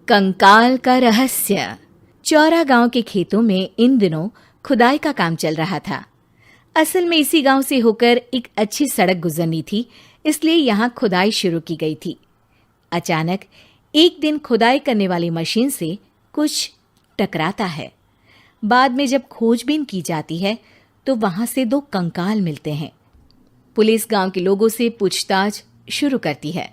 कंकाल का रहस्य। चौरा गांव के खेतों में इन दिनों खुदाई का काम चल रहा था। असल में इसी गांव से होकर एक अच्छी सड़क गुजरनी थी, इसलिए यहाँ खुदाई शुरू की गई थी। अचानक एक दिन खुदाई करने वाली मशीन से कुछ टकराता है। बाद में जब खोजबीन की जाती है तो वहां से 2 कंकाल मिलते हैं। पुलिस गांव के लोगों से पूछताछ शुरू करती है।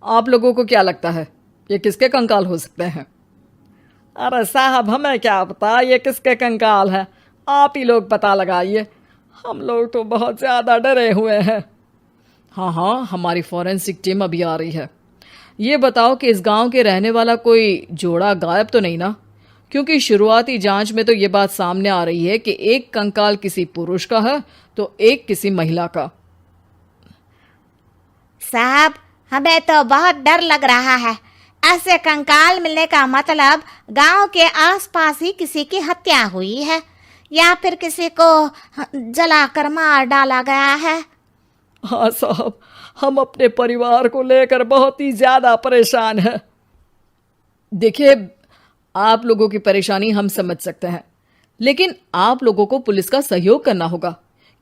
आप लोगों को क्या लगता है ये किसके कंकाल हो सकते हैं? अरे साहब, हमें क्या पता ये किसके कंकाल है, आप ही लोग पता लगाइए। हम लोग तो बहुत ज़्यादा डरे हुए हैं। हाँ, हमारी फॉरेंसिक टीम अभी आ रही है। ये बताओ कि इस गांव के रहने वाला कोई जोड़ा गायब तो नहीं ना? क्योंकि शुरुआती जांच में तो ये बात सामने आ रही है कि एक कंकाल किसी पुरुष का है तो एक किसी महिला का। साहब, हमें तो बहुत डर लग रहा है। ऐसे कंकाल मिलने का मतलब गांव के आसपास ही किसी की हत्या हुई है या फिर किसी को जलाकर मार डाला गया है। हाँ साहब, हम अपने परिवार को लेकर बहुत ही ज़्यादा परेशान हैं। देखिए, आप लोगों की परेशानी हम समझ सकते हैं, लेकिन आप लोगों को पुलिस का सहयोग करना होगा,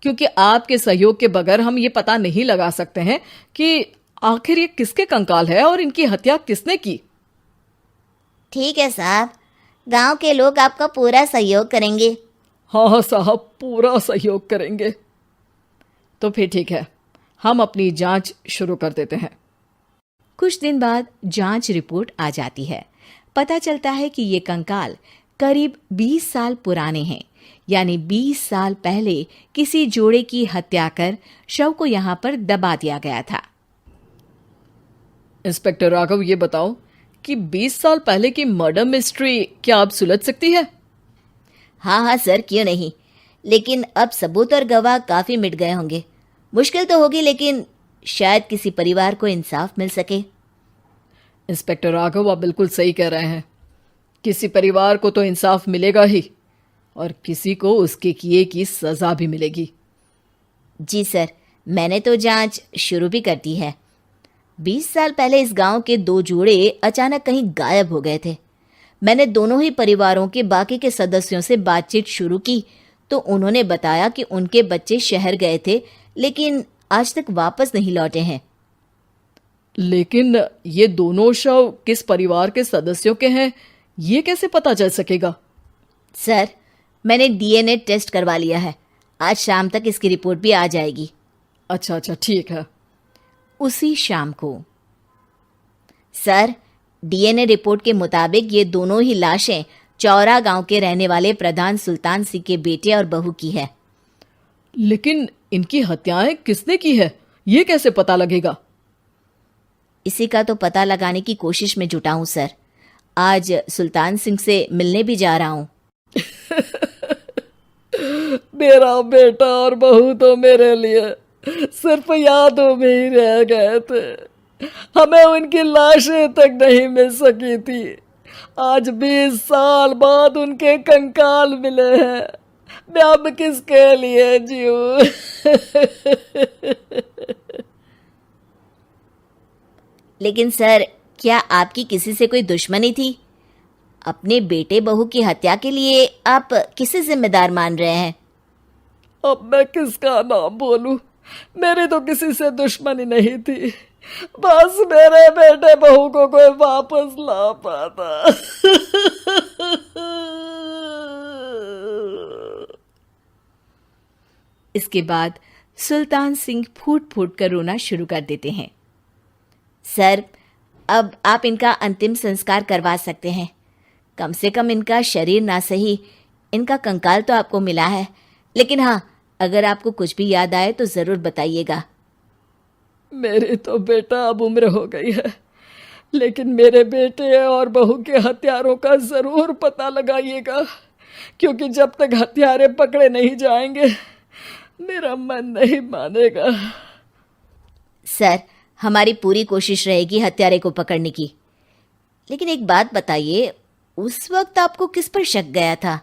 क्योंकि आपके सहयोग के बगैर हम ये पता नहीं लगा सकते हैं कि आखिर ये किसके कंकाल है और इनकी हत्या किसने की। ठीक है साहब, गांव के लोग आपका पूरा सहयोग करेंगे। हाँ साहब, पूरा सहयोग करेंगे। तो फिर ठीक है, हम अपनी जांच शुरू कर देते हैं। कुछ दिन बाद जांच रिपोर्ट आ जाती है। पता चलता है कि ये कंकाल करीब 20 साल पुराने हैं, यानी 20 साल पहले किसी जोड़े की हत्या कर शव को यहाँ पर दबा दिया गया था। इंस्पेक्टर राघव, ये बताओ कि 20 साल पहले की मर्डर मिस्ट्री क्या अब सुलझ सकती है? हाँ सर, क्यों नहीं। लेकिन अब सबूत और गवाह काफी मिट गए होंगे। मुश्किल तो होगी, लेकिन शायद किसी परिवार को इंसाफ मिल सके। इंस्पेक्टर राघव, आप बिल्कुल सही कह रहे हैं। किसी परिवार को तो इंसाफ मिलेगा ही और किसी को उसके किए की सजा भी मिलेगी। जी सर, मैंने तो जांच शुरू भी कर दी है। 20 साल पहले इस गांव के 2 जोड़े अचानक कहीं गायब हो गए थे। मैंने दोनों ही परिवारों के बाकी के सदस्यों से बातचीत शुरू की तो उन्होंने बताया कि उनके बच्चे शहर गए थे, लेकिन आज तक वापस नहीं लौटे हैं। लेकिन ये दोनों शव किस परिवार के सदस्यों के हैं, ये कैसे पता चल सकेगा? सर, मैंने डीएनए टेस्ट करवा लिया है। आज शाम तक इसकी रिपोर्ट भी आ जाएगी। अच्छा, ठीक है। उसी शाम को सर, डीएनए रिपोर्ट के मुताबिक ये दोनों ही लाशें चौरा गांव के रहने वाले प्रधान सुल्तान सिंह के बेटे और बहू की है। लेकिन इनकी हत्याएं किसने की है, ये कैसे पता लगेगा? इसी का तो पता लगाने की कोशिश में जुटा हूं सर। आज सुल्तान सिंह से मिलने भी जा रहा हूं। मेरा बेटा और बहू तो मेरे लिए सिर्फ यादों में ही रह गए थे। हमें उनकी लाशें तक नहीं मिल सकी थी। आज 20 साल बाद उनके कंकाल मिले हैं। मैं अब किसके लिए जीऊं? लेकिन सर, क्या आपकी किसी से कोई दुश्मनी थी? अपने बेटे बहू की हत्या के लिए आप किसे जिम्मेदार मान रहे हैं? अब मैं किसका नाम बोलूं? मेरी तो किसी से दुश्मनी नहीं थी, बस मेरे बेटे बहू को कोई वापस ला पाता। इसके बाद सुल्तान सिंह फूट फूट कर रोना शुरू कर देते हैं। सर, अब आप इनका अंतिम संस्कार करवा सकते हैं। कम से कम इनका शरीर ना सही, इनका कंकाल तो आपको मिला है। लेकिन हाँ, अगर आपको कुछ भी याद आए तो ज़रूर बताइएगा। मेरी तो बेटा अब उम्र हो गई है, लेकिन मेरे बेटे और बहू के हत्यारों का ज़रूर पता लगाइएगा, क्योंकि जब तक हत्यारे पकड़े नहीं जाएंगे मेरा मन नहीं मानेगा। सर, हमारी पूरी कोशिश रहेगी हत्यारे को पकड़ने की। लेकिन एक बात बताइए, उस वक्त आपको किस पर शक गया था?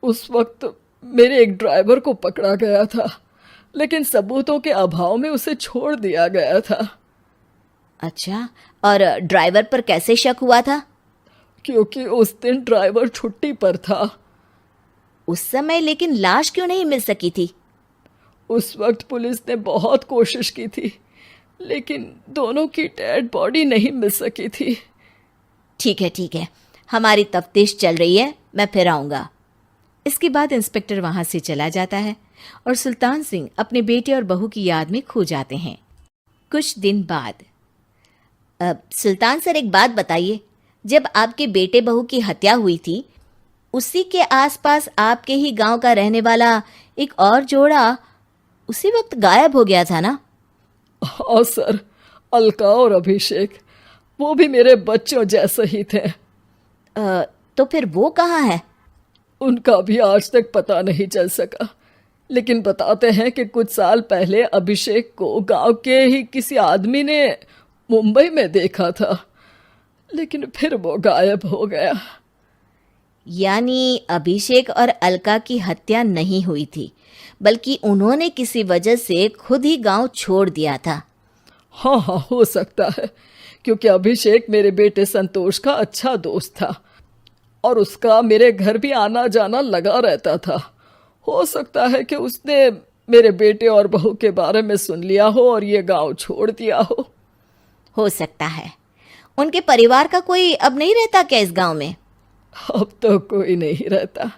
उस वक्त मेरे एक ड्राइवर को पकड़ा गया था, लेकिन सबूतों के अभाव में उसे छोड़ दिया गया था। अच्छा, और ड्राइवर पर कैसे शक हुआ था? क्योंकि उस दिन ड्राइवर छुट्टी पर था। उस समय लेकिन लाश क्यों नहीं मिल सकी थी? उस वक्त पुलिस ने बहुत कोशिश की थी, लेकिन दोनों की डेड बॉडी नहीं मिल सकी थी। ठीक है, हमारी तफ्तीश चल रही है, मैं फिर आऊंगा। इसके बाद इंस्पेक्टर वहां से चला जाता है और सुल्तान सिंह अपने बेटे और बहू की याद में खो जाते हैं। कुछ दिन बाद सुल्तान सर, एक बात बताइए, जब आपके बेटे बहू की हत्या हुई थी, उसी के आसपास आपके ही गांव का रहने वाला एक और जोड़ा उसी वक्त गायब हो गया था ना? हाँ सर, अलका और अभिषेक, वो भी मेरे बच्चों जैसे ही थे। तो फिर वो कहाँ है? उनका भी आज तक पता नहीं चल सका, लेकिन बताते हैं कि कुछ साल पहले अभिषेक को गांव के ही किसी आदमी ने मुंबई में देखा था, लेकिन फिर वो गायब हो गया। यानी अभिषेक और अलका की हत्या नहीं हुई थी, बल्कि उन्होंने किसी वजह से खुद ही गांव छोड़ दिया था। हाँ, हो सकता है, क्योंकि अभिषेक मेरे बेटे संतोष का अच्छा दोस्त था और उसका मेरे घर भी आना जाना लगा रहता था। हो सकता है कि उसने मेरे बेटे और बहू के बारे में सुन लिया हो और ये गांव छोड़ दिया हो सकता है। उनके परिवार का कोई अब नहीं रहता क्या इस गांव में? अब तो कोई नहीं रहता।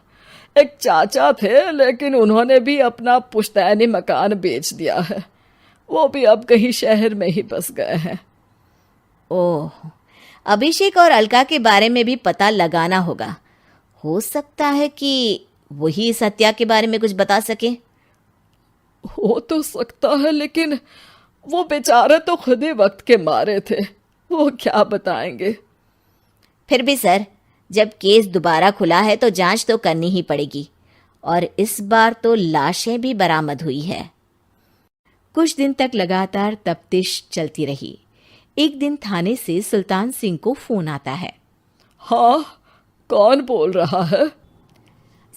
एक चाचा थे, लेकिन उन्होंने भी अपना पुश्तैनी मकान बेच दिया है। वो भी अब कहीं शहर में ही बस गए हैं। ओह, अभिषेक और अलका के बारे में भी पता लगाना होगा। हो सकता है कि वही इस हत्या के बारे में कुछ बता सके। हो तो सकता है, लेकिन वो बेचारे तो खुद ही वक्त के मारे थे, वो क्या बताएंगे। फिर भी सर, जब केस दोबारा खुला है तो जांच तो करनी ही पड़ेगी, और इस बार तो लाशें भी बरामद हुई है। कुछ दिन तक लगातार तफ्तीश चलती रही। एक दिन थाने से सुल्तान सिंह को फोन आता है। हाँ, कौन बोल रहा है?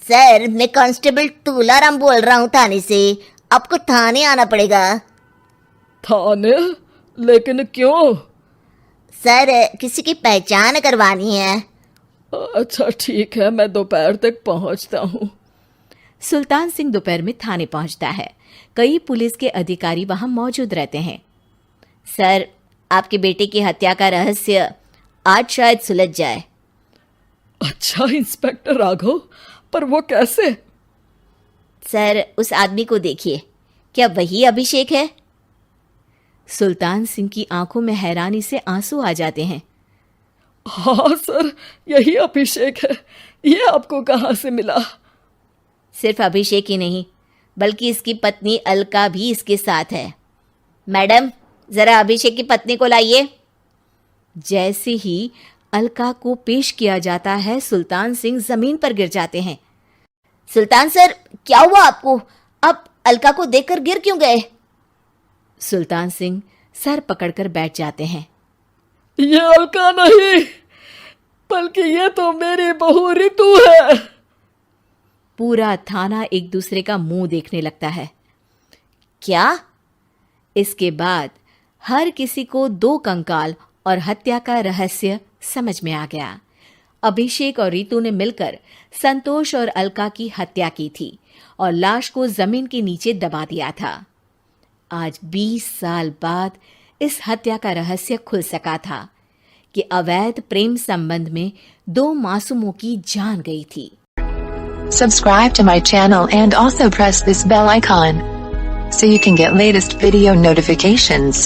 सर, मैं कांस्टेबल तुलाराम बोल रहा हूँ थाने से। आपको थाने आना पड़ेगा। थाने? लेकिन क्यों? सर, किसी की पहचान करवानी है। अच्छा ठीक है, मैं दोपहर तक पहुंचता हूँ। सुल्तान सिंह दोपहर में थाने पहुंचता है। कई पुलिस के अधिकारी वहां मौजूद रहते हैं। सर, आपके बेटे की हत्या का रहस्य आज शायद सुलझ जाए। अच्छा इंस्पेक्टर राघव, पर वो कैसे? सर, उस आदमी को देखिए, क्या वही अभिषेक है? सुल्तान सिंह की आंखों में हैरानी से आंसू आ जाते हैं। हाँ सर, यही अभिषेक है। ये आपको कहाँ से मिला? सिर्फ अभिषेक ही नहीं, बल्कि इसकी पत्नी अलका भी इसके साथ है। मैडम, जरा अभिषेक की पत्नी को लाइए। जैसे ही अलका को पेश किया जाता है, सुल्तान सिंह जमीन पर गिर जाते हैं। सुल्तान सर, क्या हुआ आपको? आप अलका को देखकर गिर क्यों गए? सुल्तान सिंह सर पकड़कर बैठ जाते हैं। ये अलका नहीं, बल्कि ये तो मेरी बहू रितु है। पूरा थाना एक दूसरे का मुंह देखने लगता है। क्या? इसके बाद हर किसी को दो कंकाल और हत्या का रहस्य समझ में आ गया। अभिषेक और रितु ने मिलकर संतोष और अलका की हत्या की थी और लाश को जमीन के नीचे दबा दिया था। आज 20 साल बाद इस हत्या का रहस्य खुल सका था कि अवैध प्रेम संबंध में 2 मासूमों की जान गई थी। Subscribe to my channel and also press this bell icon so you can get latest video notifications.